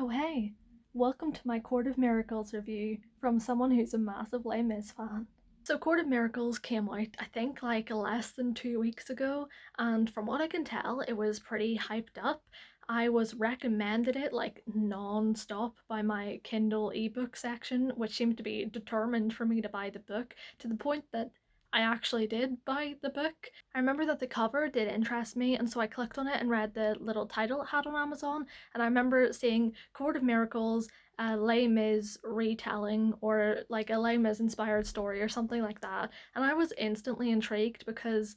Oh hey, welcome to my Court of Miracles review from someone who's a massive Les Mis fan. So Court of Miracles came out I think like less than 2 weeks ago, and from what I can tell it was pretty hyped up. I was recommended it like non-stop by my Kindle ebook section, which seemed to be determined for me to buy the book, to the point that I actually did buy the book. I remember that the cover did interest me, and so I clicked on it and read the little title it had on Amazon, and I remember seeing Court of Miracles, a Les Mis retelling, or like a Les Mis inspired story or something like that. And I was instantly intrigued because,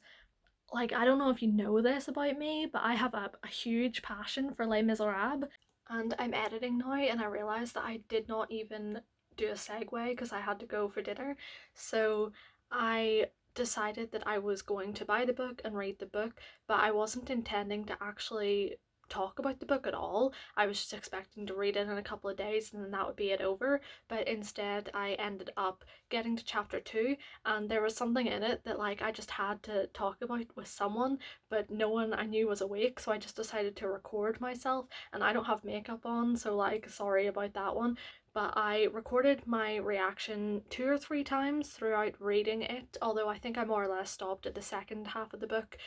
like, I don't know if you know this about me, but I have a huge passion for Les Miserables. And I'm editing now, and I realized that I did not even do a segue because I had to go for dinner. So I decided that I was going to buy the book and read the book, but I wasn't intending to actually talk about the book at all. I was just expecting to read it in a couple of days and then that would be it over. But instead, I ended up getting to chapter 2, and there was something in it that like I just had to talk about with someone, but no one I knew was awake, so I just decided to record myself, and I don't have makeup on, so like sorry about that one. But I recorded my reaction 2 or 3 times throughout reading it, although I think I more or less stopped at the second half of the book.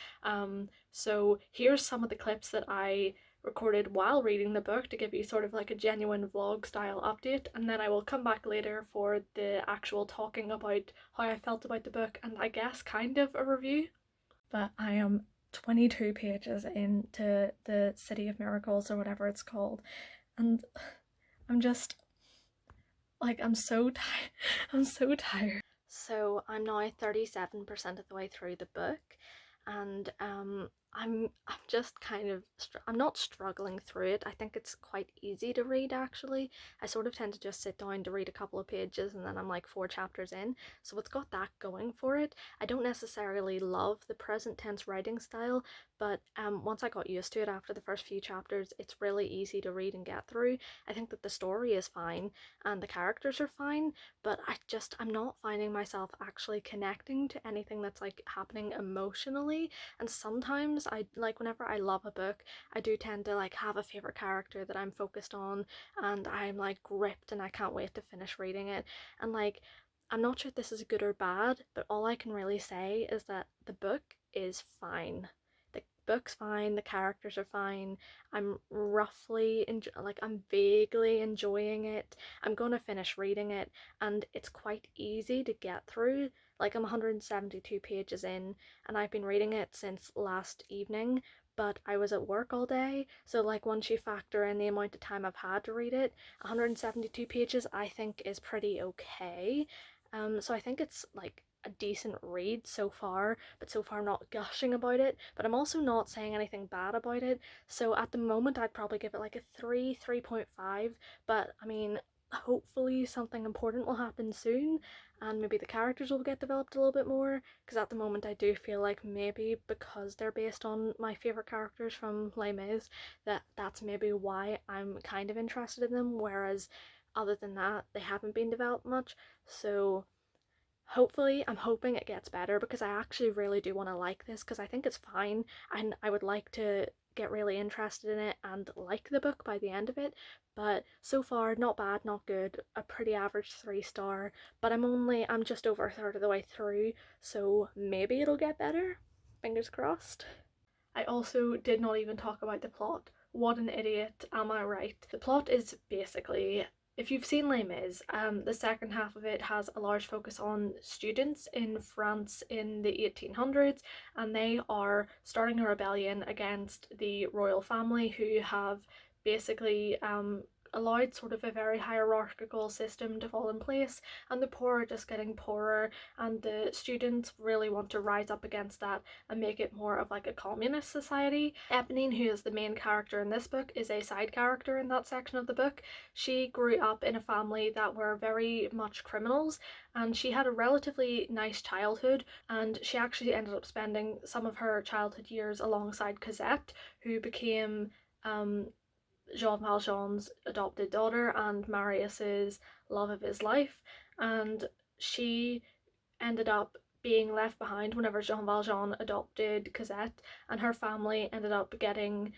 So here's some of the clips that I recorded while reading the book to give you sort of like a genuine vlog style update, and then I will come back later for the actual talking about how I felt about the book and I guess kind of a review. But I am 22 pages into the City of Miracles or whatever it's called, and I'm just like I'm so tired. I'm so tired. So I'm now 37% of the way through the book, and I'm just kind of I'm not struggling through it. I think it's quite easy to read actually. I sort of tend to just sit down to read a couple of pages and then I'm like 4 chapters in. So it's got that going for it. I don't necessarily love the present tense writing style, but once I got used to it after the first few chapters, it's really easy to read and get through. I think that the story is fine and the characters are fine, but I'm not finding myself actually connecting to anything that's like happening emotionally. And sometimes I like, whenever I love a book, I do tend to like have a favorite character that I'm focused on and I'm like gripped and I can't wait to finish reading it. And like, I'm not sure if this is good or bad, but all I can really say is that the book is fine. The book's fine, the characters are fine. I'm vaguely enjoying it. I'm gonna finish reading it, and it's quite easy to get through. Like, I'm 172 pages in, and I've been reading it since last evening, but I was at work all day, so like once you factor in the amount of time I've had to read it, 172 pages I think is pretty okay. So I think it's like a decent read so far, but so far I'm not gushing about it, but I'm also not saying anything bad about it. So at the moment I'd probably give it like a 3.5, but I mean, hopefully something important will happen soon and maybe the characters will get developed a little bit more, because at the moment I do feel like maybe because they're based on my favorite characters from Les Mis, that's maybe why I'm kind of interested in them, whereas other than that they haven't been developed much. So hopefully, I'm hoping it gets better because I actually really do want to like this, because I think it's fine and I would like to get really interested in it and like the book by the end of it. But so far, not bad, not good, a pretty average 3 star. But I'm just over a third of the way through, so maybe it'll get better. Fingers crossed. I also did not even talk about the plot. What an idiot, am I right? The plot is basically, if you've seen Les Mis, the second half of it has a large focus on students in France in the 1800s, and they are starting a rebellion against the royal family, who have basically allowed sort of a very hierarchical system to fall in place, and the poor are just getting poorer, and the students really want to rise up against that and make it more of like a communist society. Eponine, who is the main character in this book, is a side character in that section of the book. She grew up in a family that were very much criminals, and she had a relatively nice childhood, and she actually ended up spending some of her childhood years alongside Cosette, who became Jean Valjean's adopted daughter and Marius's love of his life, and she ended up being left behind whenever Jean Valjean adopted Cosette, and her family ended up getting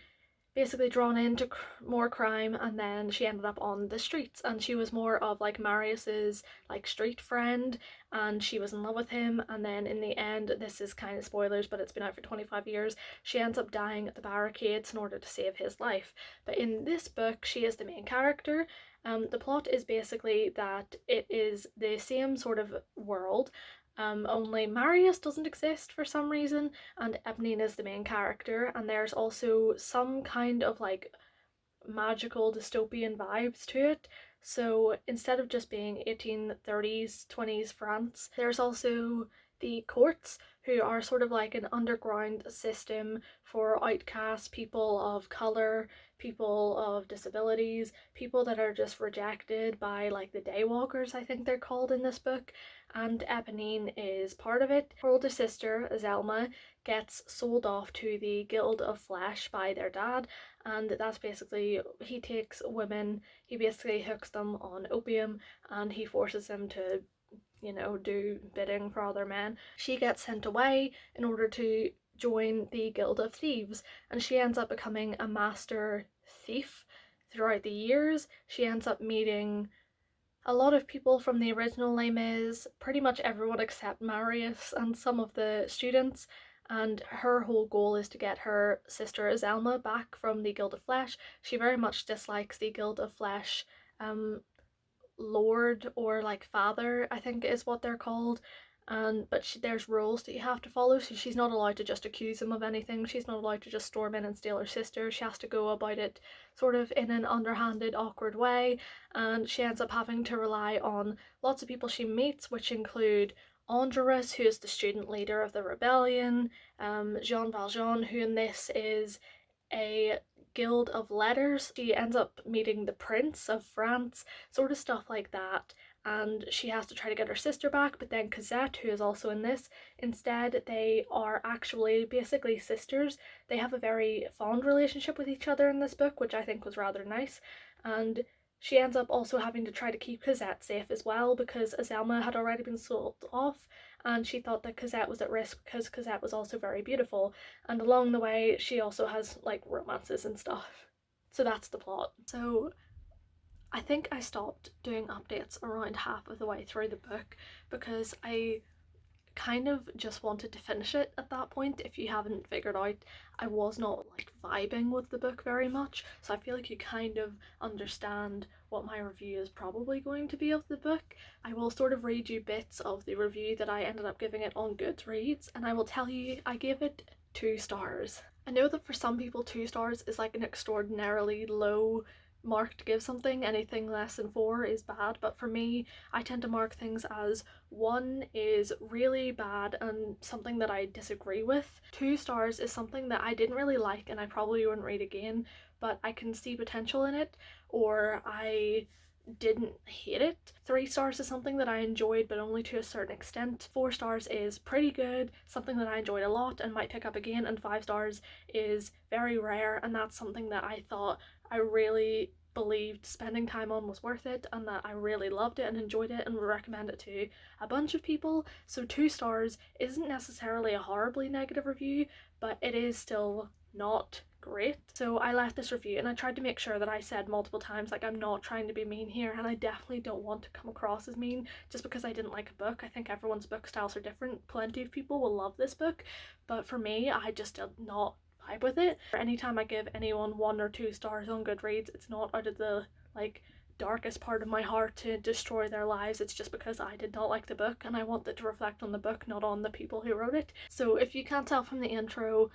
basically drawn into more crime, and then she ended up on the streets, and she was more of like Marius's like street friend, and she was in love with him, and then in the end, this is kind of spoilers but it's been out for 25 years, she ends up dying at the barricades in order to save his life. But in this book she is the main character. The plot is basically that it is the same sort of world, only Marius doesn't exist for some reason, and Eponine is the main character, and there's also some kind of like magical dystopian vibes to it. So instead of just being 1830s, 20s France, there's also the courts, who are sort of like an underground system for outcast people of color, people of disabilities, people that are just rejected by like the daywalkers, I think they're called in this book. And Eponine is part of it. Her older sister, Zelma, gets sold off to the Guild of Flesh by their dad, and that's basically, he takes women, he basically hooks them on opium, and he forces them to, do bidding for other men. She gets sent away in order to join the Guild of Thieves, and she ends up becoming a master thief. Throughout the years she ends up meeting a lot of people from the original Les Mis, pretty much everyone except Marius and some of the students, and her whole goal is to get her sister Zelma back from the Guild of Flesh. She very much dislikes the Guild of Flesh um, lord, or like father, I think is what they're called. And but there's rules that you have to follow, so she's not allowed to just accuse him of anything. She's not allowed to just storm in and steal her sister. She has to go about it sort of in an underhanded, awkward way, and she ends up having to rely on lots of people she meets, which include Andrus, who is the student leader of the rebellion, Jean Valjean, who in this is a guild of letters. She ends up meeting the Prince of France, sort of stuff like that. And she has to try to get her sister back, but then Cosette, who is also in this, instead they are actually basically sisters. They have a very fond relationship with each other in this book, which I think was rather nice. And she ends up also having to try to keep Cosette safe as well, because Azelma had already been sold off, and she thought that Cosette was at risk because Cosette was also very beautiful. And along the way she also has like romances and stuff. So that's the plot. So I think I stopped doing updates around half of the way through the book because I kind of just wanted to finish it at that point. If you haven't figured out, I was not like vibing with the book very much, so I feel like you kind of understand what my review is probably going to be of the book. I will sort of read you bits of the review that I ended up giving it on Goodreads, and I will tell you I gave it 2 stars. I know that for some people 2 stars is like an extraordinarily low mark to give something. Anything less than 4 is bad, but for me I tend to mark things as 1 is really bad and something that I disagree with. 2 stars is something that I didn't really like and I probably wouldn't read again, but I can see potential in it, or I didn't hate it. 3 stars is something that I enjoyed but only to a certain extent. 4 stars is pretty good, something that I enjoyed a lot and might pick up again, and 5 stars is very rare, and that's something that I thought I really believed spending time on was worth it, and that I really loved it and enjoyed it and would recommend it to a bunch of people. So 2 stars isn't necessarily a horribly negative review, but it is still not great. So I left this review and I tried to make sure that I said multiple times like I'm not trying to be mean here, and I definitely don't want to come across as mean just because I didn't like a book. I think everyone's book styles are different. Plenty of people will love this book, but for me I just did not vibe with it. Anytime I give anyone 1 or 2 stars on Goodreads, it's not out of the like darkest part of my heart to destroy their lives. It's just because I did not like the book and I want it to reflect on the book, not on the people who wrote it. So if you can't tell from the intro,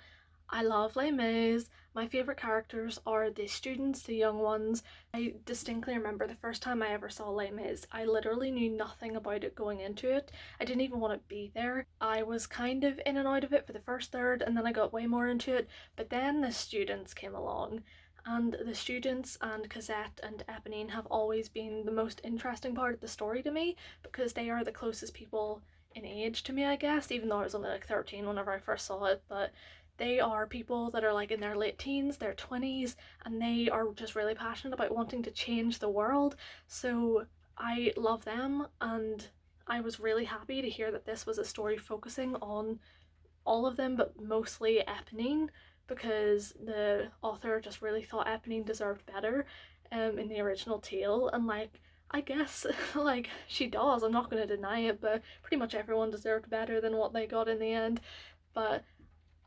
I love Les Mis. My favourite characters are the students, the young ones. I distinctly remember the first time I ever saw Les Mis, I literally knew nothing about it going into it. I didn't even want to be there. I was kind of in and out of it for the first third, and then I got way more into it. But then the students came along, and the students and Cosette and Eponine have always been the most interesting part of the story to me, because they are the closest people in age to me, I guess, even though I was only like 13 whenever I first saw it. But they are people that are like in their late teens, their 20s, and they are just really passionate about wanting to change the world. So I love them, and I was really happy to hear that this was a story focusing on all of them, but mostly Eponine, because the author just really thought Eponine deserved better in the original tale, and like I guess like she does, I'm not going to deny it, but pretty much everyone deserved better than what they got in the end. But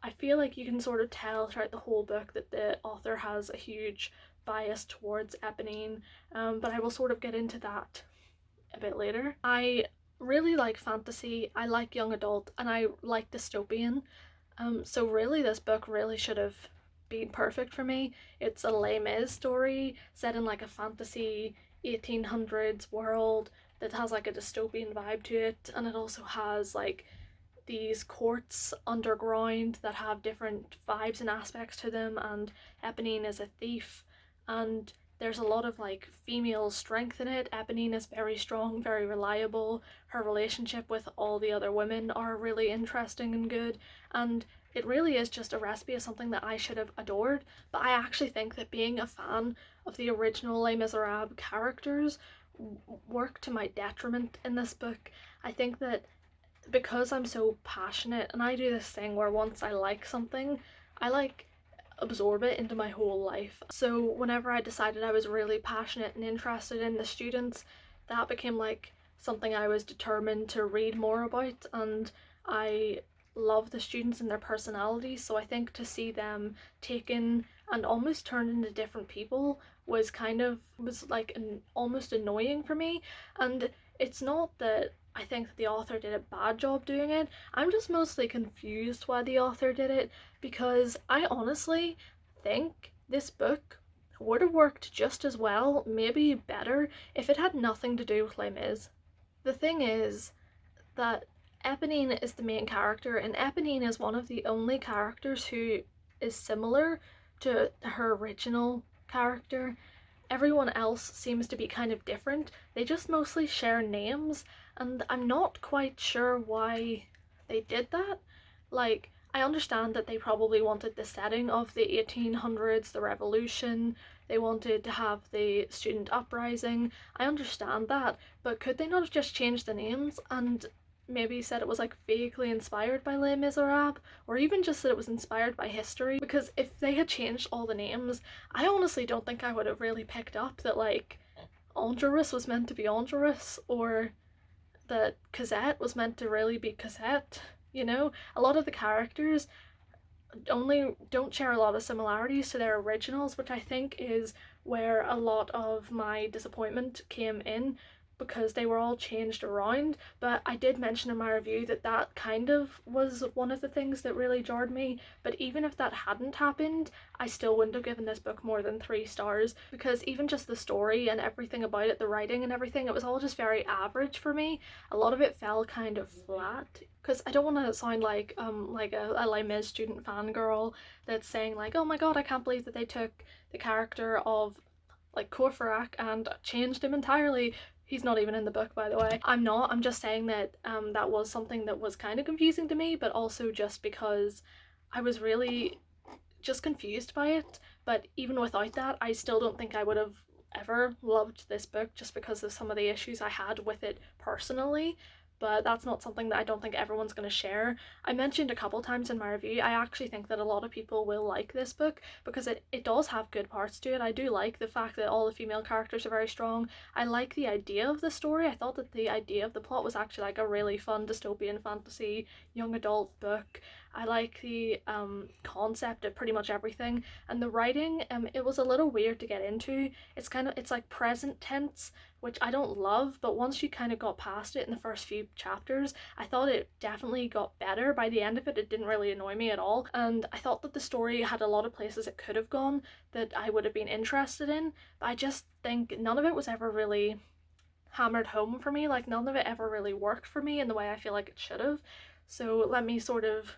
I feel like you can sort of tell throughout the whole book that the author has a huge bias towards Eponine, but I will sort of get into that a bit later. I really like fantasy, I like young adult, and I like dystopian. So really this book really should have been perfect for me. It's a Les Mis story set in like a fantasy 1800s world that has like a dystopian vibe to it, and it also has like these courts underground that have different vibes and aspects to them, and Eponine is a thief, and there's a lot of like female strength in it. Eponine is very strong, very reliable. Her relationship with all the other women are really interesting and good, and it really is just a recipe of something that I should have adored. But I actually think that being a fan of the original Les Miserables characters worked to my detriment in this book. I think that because I'm so passionate, and I do this thing where once I like something, I like absorb it into my whole life. So whenever I decided I was really passionate and interested in the students, that became like something I was determined to read more about, and I love the students and their personalities, so I think to see them taken and almost turned into different people was like almost annoying for me. And it's not that I think that the author did a bad job doing it. I'm just mostly confused why the author did it, because I honestly think this book would have worked just as well, maybe better, if it had nothing to do with Les Mis. The thing is that Eponine is the main character, and Eponine is one of the only characters who is similar to her original character. Everyone else seems to be kind of different. They just mostly share names, and I'm not quite sure why they did that. Like, I understand that they probably wanted the setting of the 1800s, the revolution, they wanted to have the student uprising. I understand that, but could they not have just changed the names and maybe said it was like vaguely inspired by Les Miserables, or even just that it was inspired by history? Because if they had changed all the names, I honestly don't think I would have really picked up that like Angelus was meant to be Angelus, or that Cosette was meant to really be Cosette. You know, a lot of the characters only don't share a lot of similarities to their originals, which I think is where a lot of my disappointment came in, because they were all changed around. But I did mention in my review that that kind of was one of the things that really jarred me. But even if that hadn't happened, I still wouldn't have given this book more than 3 stars, because even just the story and everything about it, the writing and everything, it was all just very average for me. A lot of it fell kind of flat, because I don't want to sound like a Les Mis student fangirl that's saying like, oh my god, I can't believe that they took the character of like Courfeyrac and changed him entirely. He's not even in the book, by the way. I'm not. I'm just saying that that was something that was kind of confusing to me, but also just because I was really just confused by it. But even without that, I still don't think I would have ever loved this book, just because of some of the issues I had with it personally. But that's not something that I don't think everyone's going to share. I mentioned a couple times in my review, I actually think that a lot of people will like this book, because it does have good parts to it. I do like the fact that all the female characters are very strong. I like the idea of the story. I thought that the idea of the plot was actually like a really fun dystopian fantasy young adult book. I like the concept of pretty much everything, and the writing, it was a little weird to get into. It's like present tense, which I don't love, but once you kind of got past it in the first few chapters, I thought it definitely got better. By the end of it, it didn't really annoy me at all, and I thought that the story had a lot of places it could have gone that I would have been interested in, but I just think none of it was ever really hammered home for me. Like, none of it ever really worked for me in the way I feel like it should have. So let me sort of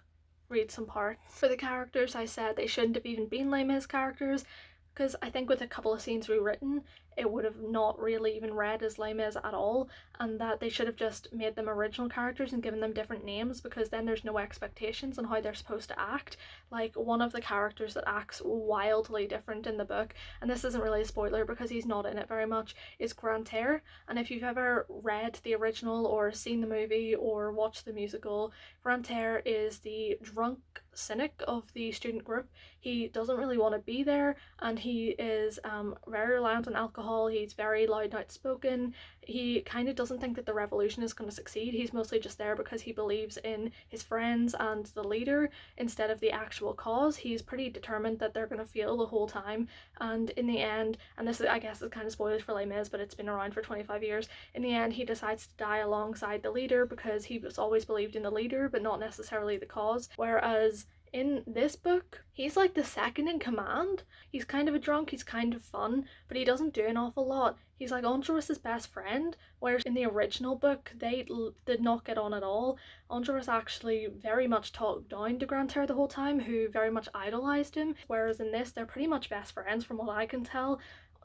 read some parts. For the characters, I said they shouldn't have even been Les Mis characters, because I think with a couple of scenes rewritten, it would have not really even read as Les Mis at all, and that they should have just made them original characters and given them different names, because then there's no expectations on how they're supposed to act. Like, one of the characters that acts wildly different in the book, and this isn't really a spoiler because he's not in it very much, is Grantaire. And if you've ever read the original or seen the movie or watched the musical, Grantaire is the drunk cynic of the student group. He doesn't really want to be there, and he is very reliant on alcohol. He's very loud and outspoken. He kind of doesn't think that the revolution is going to succeed. He's mostly just there because he believes in his friends and the leader instead of the actual cause. He's pretty determined that they're going to fail the whole time, and in the end, and this I guess is kind of spoilers for Les Mis, but it's been around for 25 years, in the end he decides to die alongside the leader because he was always believed in the leader but not necessarily the cause. Whereas in this book, he's like the second in command. He's kind of a drunk, he's kind of fun, but he doesn't do an awful lot. He's like Enjolras' best friend, whereas in the original book, they did not get on at all. Enjolras actually very much talked down to Grantaire the whole time, who very much idolized him, whereas in this, they're pretty much best friends from what I can tell.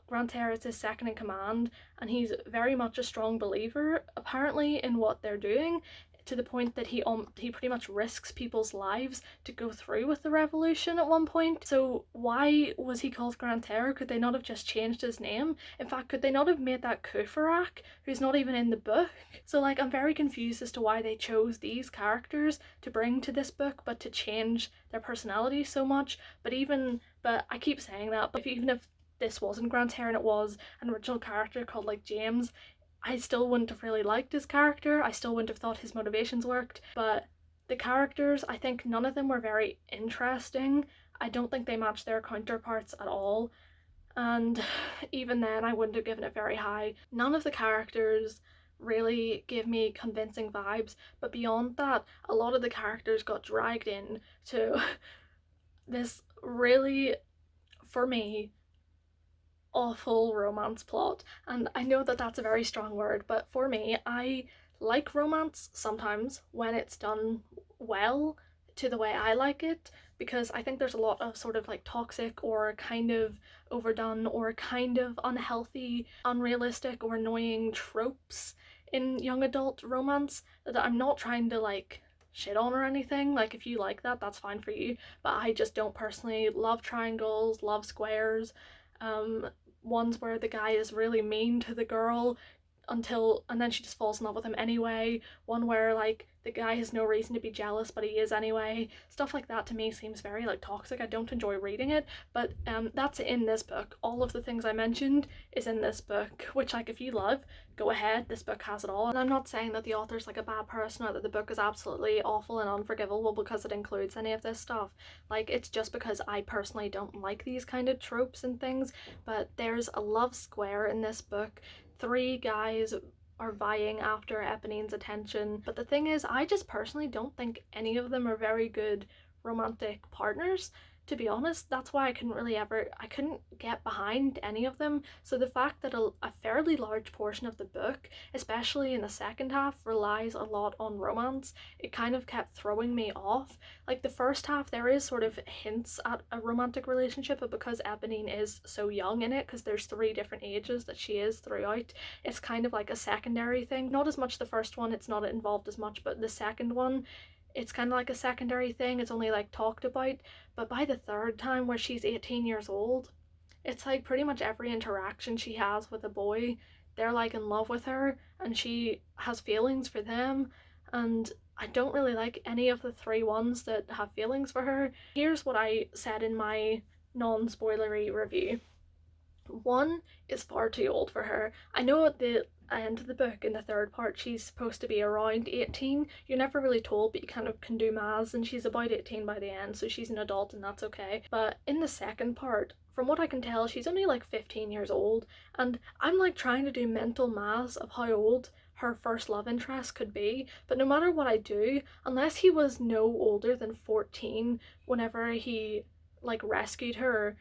Grantaire is his second in command, and he's very much a strong believer, apparently, in what they're doing, to the point that he pretty much risks people's lives to go through with the revolution at one point. So why was he called Grantaire? Could they not have just changed his name? In fact, could they not have made that Courfeyrac, who's not even in the book? So like, I'm very confused as to why they chose these characters to bring to this book, but to change their personality so much. But I keep saying that, but even if this wasn't Grantaire and it was an original character called like James, I still wouldn't have really liked his character. I still wouldn't have thought his motivations worked. But the characters, I think none of them were very interesting. I don't think they matched their counterparts at all. And even then, I wouldn't have given it very high. None of the characters really gave me convincing vibes. But beyond that, a lot of the characters got dragged in to this really, for me, awful romance plot. And I know that that's a very strong word, but for me, I like romance sometimes when it's done well, to the way I like it, because I think there's a lot of sort of like toxic or kind of overdone or kind of unhealthy, unrealistic or annoying tropes in young adult romance that I'm not trying to like shit on or anything. Like, if you like that, that's fine for you, but I just don't personally love triangles, love squares, ones where the guy is really mean to the girl and then she just falls in love with him anyway, one where like the guy has no reason to be jealous but he is anyway. Stuff like that to me seems very like toxic. I don't enjoy reading it, but that's in this book. All of the things I mentioned is in this book, which like if you love, go ahead, this book has it all. And I'm not saying that the author's like a bad person or that the book is absolutely awful and unforgivable because it includes any of this stuff. Like, it's just because I personally don't like these kind of tropes and things. But there's a love square in this book. 3 guys are vying after Eponine's attention, but the thing is, I just personally don't think any of them are very good romantic partners. To be honest, that's why I couldn't get behind any of them. So the fact that a fairly large portion of the book, especially in the second half, relies a lot on romance, it kind of kept throwing me off. Like, the first half, there is sort of hints at a romantic relationship, but because Eponine is so young in it, because there's 3 different ages that she is throughout, it's kind of like a secondary thing. Not as much the first one, it's not involved as much, but the second one, it's kind of like a secondary thing. It's only like talked about. But by the third time, where she's 18 years old, it's like pretty much every interaction she has with a boy, they're like in love with her and she has feelings for them. And I don't really like any of the 3 ones that have feelings for her. Here's what I said in my non-spoilery review. 1 is far too old for her. I know at the end of the book, in the third part, she's supposed to be around 18. You're never really told, but you kind of can do maths, and she's about 18 by the end, so she's an adult and that's okay. But in the second part, from what I can tell, she's only like 15 years old, and I'm like trying to do mental maths of how old her first love interest could be, but no matter what I do, unless he was no older than 14 whenever he like rescued her,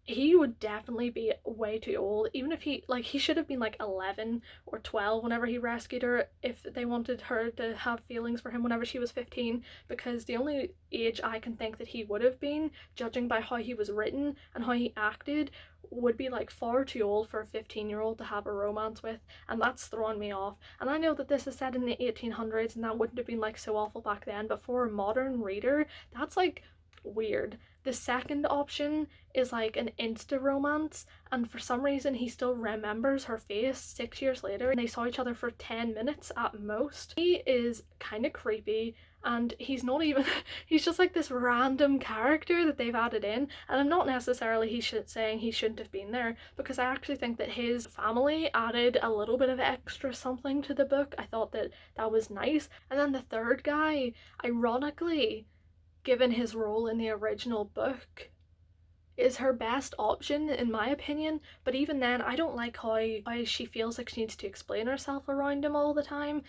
he would definitely be way too old. Even if he should have been like 11 or 12 whenever he rescued her, if they wanted her to have feelings for him whenever she was 15, because the only age I can think that he would have been, judging by how he was written and how he acted, would be like far too old for a 15-year-old to have a romance with, and that's throwing me off. And I know that this is set in the 1800s and that wouldn't have been like so awful back then, but for a modern reader, that's like weird. The second option is like an insta romance, and for some reason he still remembers her face 6 years later and they saw each other for 10 minutes at most. He is kind of creepy and he's not even he's just like this random character that they've added in. And I'm not necessarily saying he shouldn't have been there, because I actually think that his family added a little bit of extra something to the book. I thought that that was nice. And then the third guy, ironically, given his role in the original book, is her best option in my opinion. But even then, I don't like how she feels like she needs to explain herself around him all the time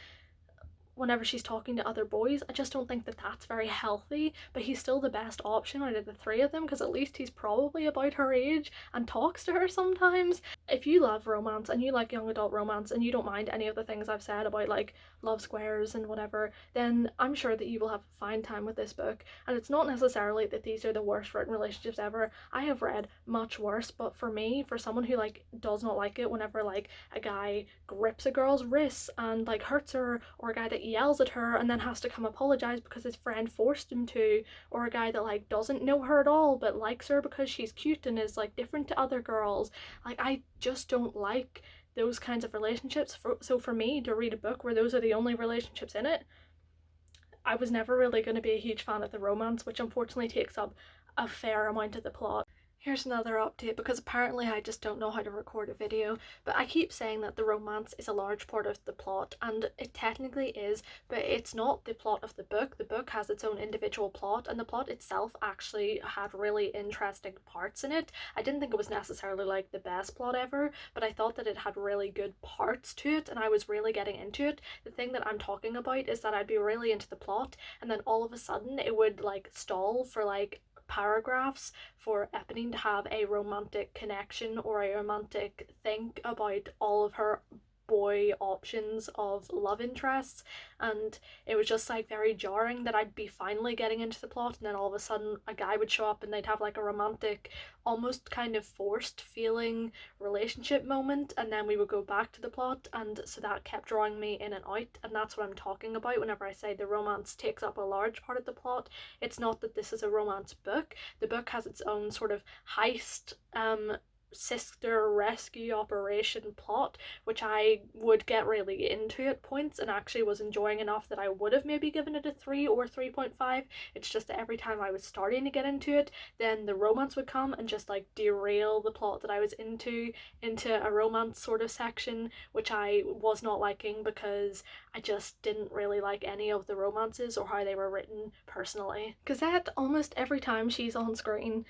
whenever she's talking to other boys. I just don't think that that's very healthy, but he's still the best option out of the three of them, because at least he's probably about her age and talks to her sometimes. If you love romance and you like young adult romance and you don't mind any of the things I've said about like love squares and whatever, then I'm sure that you will have a fine time with this book. And it's not necessarily that these are the worst written relationships ever. I have read much worse, but for me, for someone who like does not like it whenever like a guy grips a girl's wrists and like hurts her, or a guy that yells at her and then has to come apologize because his friend forced him to, or a guy that like doesn't know her at all but likes her because she's cute and is like different to other girls, like I just don't like those kinds of relationships. So for me to read a book where those are the only relationships in it, I was never really going to be a huge fan of the romance, which unfortunately takes up a fair amount of the plot. Here's another update, because apparently I just don't know how to record a video, but I keep saying that the romance is a large part of the plot, and it technically is, but it's not the plot of the book. The book has its own individual plot, and the plot itself actually had really interesting parts in it. I didn't think it was necessarily like the best plot ever, but I thought that it had really good parts to it and I was really getting into it. The thing that I'm talking about is that I'd be really into the plot and then all of a sudden it would like stall for like paragraphs for Eponine to have a romantic connection or a romantic think about all of her boy options of love interests, and it was just like very jarring that I'd be finally getting into the plot and then all of a sudden a guy would show up and they'd have like a romantic, almost kind of forced feeling relationship moment, and then we would go back to the plot, and so that kept drawing me in and out. And that's what I'm talking about whenever I say the romance takes up a large part of the plot. It's not that this is a romance book. The book has its own sort of heist sister rescue operation plot, which I would get really into at points and actually was enjoying enough that I would have maybe given it a 3 or 3.5. It's just that every time I was starting to get into it, then the romance would come and just like derail the plot that I was into a romance sort of section, which I was not liking because I just didn't really like any of the romances or how they were written personally. Cosette, almost every time she's on screen,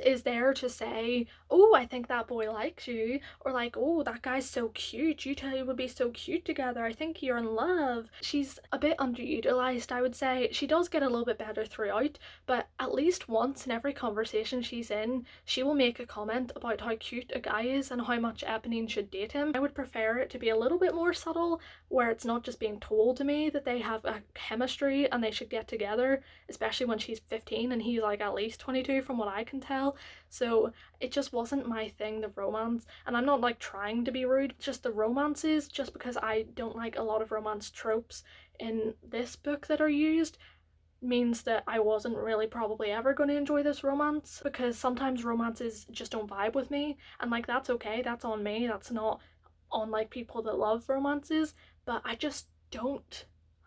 is there to say, oh, I think that boy likes you, or like, oh, that guy's so cute, you two would be so cute together, I think you're in love. She's a bit underutilized, I would say. She does get a little bit better throughout, but at least once in every conversation she's in, she will make a comment about how cute a guy is and how much Eponine should date him. I would prefer it to be a little bit more subtle, where it's not just being told to me that they have a chemistry and they should get together, especially when she's 15 and he's like at least 22 from what I can tell. So it just wasn't my thing, the romance. And I'm not like trying to be rude, just the romances, just because I don't like a lot of romance tropes in this book that are used, means that I wasn't really probably ever going to enjoy this romance, because sometimes romances just don't vibe with me, and like that's okay, that's on me, that's not on like people that love romances, but I just don't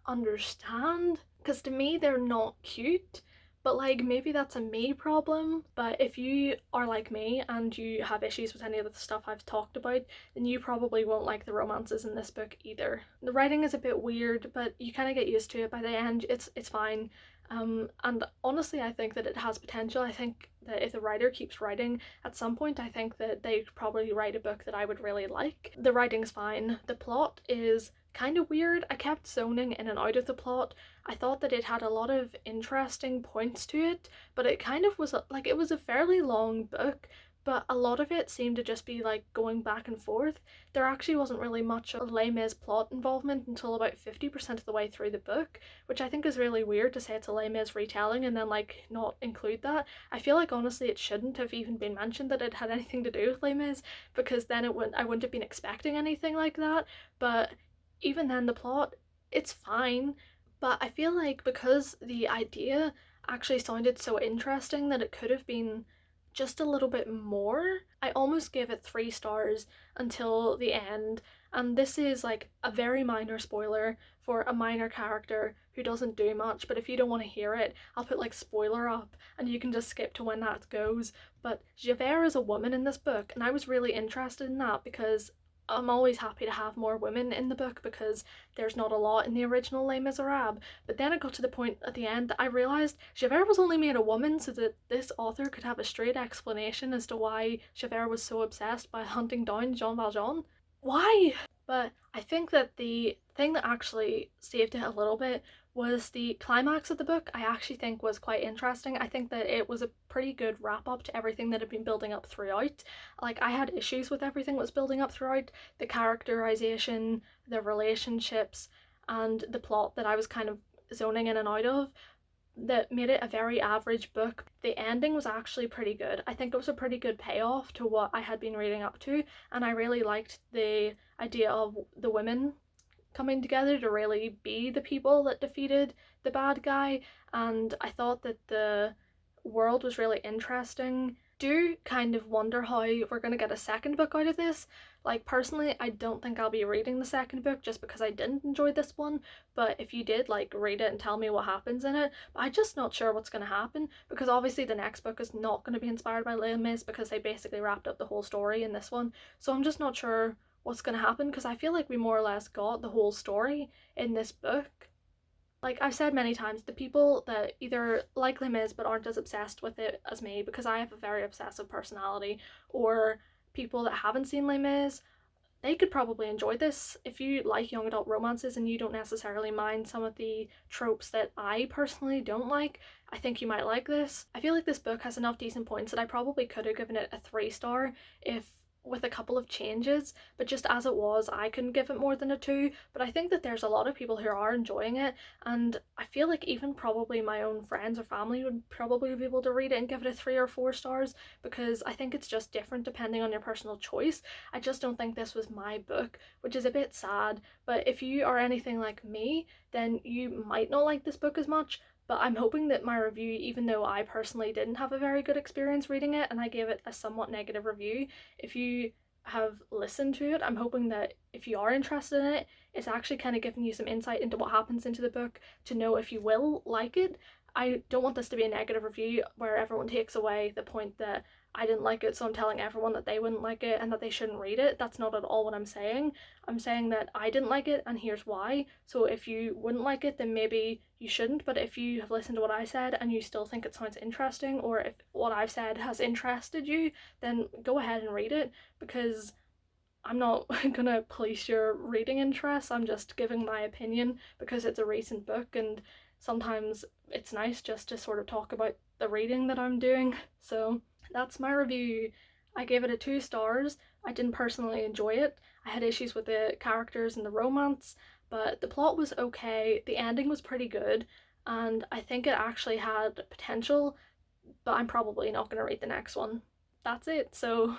understand, because to me they're not cute. But like maybe that's a me problem, but if you are like me and you have issues with any of the stuff I've talked about, then you probably won't like the romances in this book either. The writing is a bit weird, but you kind of get used to it by the end. It's fine. And honestly, I think that it has potential. I think that if the writer keeps writing, at some point I think that they could probably write a book that I would really like. The writing's fine. The plot is kind of weird. I kept zoning in and out of the plot. I thought that it had a lot of interesting points to it, but it kind of was like, it was a fairly long book, but a lot of it seemed to just be like going back and forth. There actually wasn't really much of Les Mis plot involvement until about 50% of the way through the book, which I think is really weird to say it's a Les Mis retelling and then like not include that. I feel like honestly it shouldn't have even been mentioned that it had anything to do with Les Mis, because then I wouldn't have been expecting anything like that. But even then, the plot, it's fine, but I feel like because the idea actually sounded so interesting that it could have been just a little bit more. I almost gave it 3 stars until the end, and this is like a very minor spoiler for a minor character who doesn't do much, but if you don't want to hear it, I'll put like spoiler up and you can just skip to when that goes. But Javert is a woman in this book, and I was really interested in that because I'm always happy to have more women in the book because there's not a lot in the original Les Miserables. But then it got to the point at the end that I realised Javert was only made a woman so that this author could have a straight explanation as to why Javert was so obsessed by hunting down Jean Valjean. Why? But I think that the thing that actually saved it a little bit was the climax of the book. I actually think was quite interesting. I think that it was a pretty good wrap up to everything that had been building up throughout. Like, I had issues with everything that was building up throughout, the characterization, the relationships, and the plot that I was kind of zoning in and out of, that made it a very average book. The ending was actually pretty good. I think it was a pretty good payoff to what I had been reading up to, and I really liked the idea of the women coming together to really be the people that defeated the bad guy, and I thought that the world was really interesting. Do kind of wonder how we're going to get a second book out of this. Like, personally, I don't think I'll be reading the second book just because I didn't enjoy this one, but if you did, like, read it and tell me what happens in it. But I'm just not sure what's going to happen because obviously the next book is not going to be inspired by Les Mis because they basically wrapped up the whole story in this one. So I'm just not sure what's going to happen because I feel like we more or less got the whole story in this book. Like I've said many times, the people that either like Les Mis but aren't as obsessed with it as me because I have a very obsessive personality, or people that haven't seen Les Mis, they could probably enjoy this. If you like young adult romances and you don't necessarily mind some of the tropes that I personally don't like, I think you might like this. I feel like this book has enough decent points that I probably could have given it a 3 star if with a couple of changes, but just as it was, I couldn't give it more than a 2. But I think that there's a lot of people who are enjoying it, and I feel like even probably my own friends or family would probably be able to read it and give it a 3 or 4 stars because I think it's just different depending on your personal choice. I just don't think this was my book, which is a bit sad. But if you are anything like me, then you might not like this book as much, but I'm hoping that my review, even though I personally didn't have a very good experience reading it and I gave it a somewhat negative review, if you have listened to it, I'm hoping that if you are interested in it, it's actually kind of giving you some insight into what happens into the book to know if you will like it. I don't want this to be a negative review where everyone takes away the point that I didn't like it, so I'm telling everyone that they wouldn't like it and that they shouldn't read it. That's not at all what I'm saying. I'm saying that I didn't like it and here's why. So if you wouldn't like it, then maybe you shouldn't. But if you have listened to what I said and you still think it sounds interesting, or if what I've said has interested you, then go ahead and read it because I'm not gonna police your reading interests. I'm just giving my opinion because it's a recent book and sometimes it's nice just to sort of talk about the reading that I'm doing. So that's my review. I gave it a 2 stars. I didn't personally enjoy it. I had issues with the characters and the romance, but the plot was okay. The ending was pretty good, and I think it actually had potential, but I'm probably not going to read the next one. That's it. So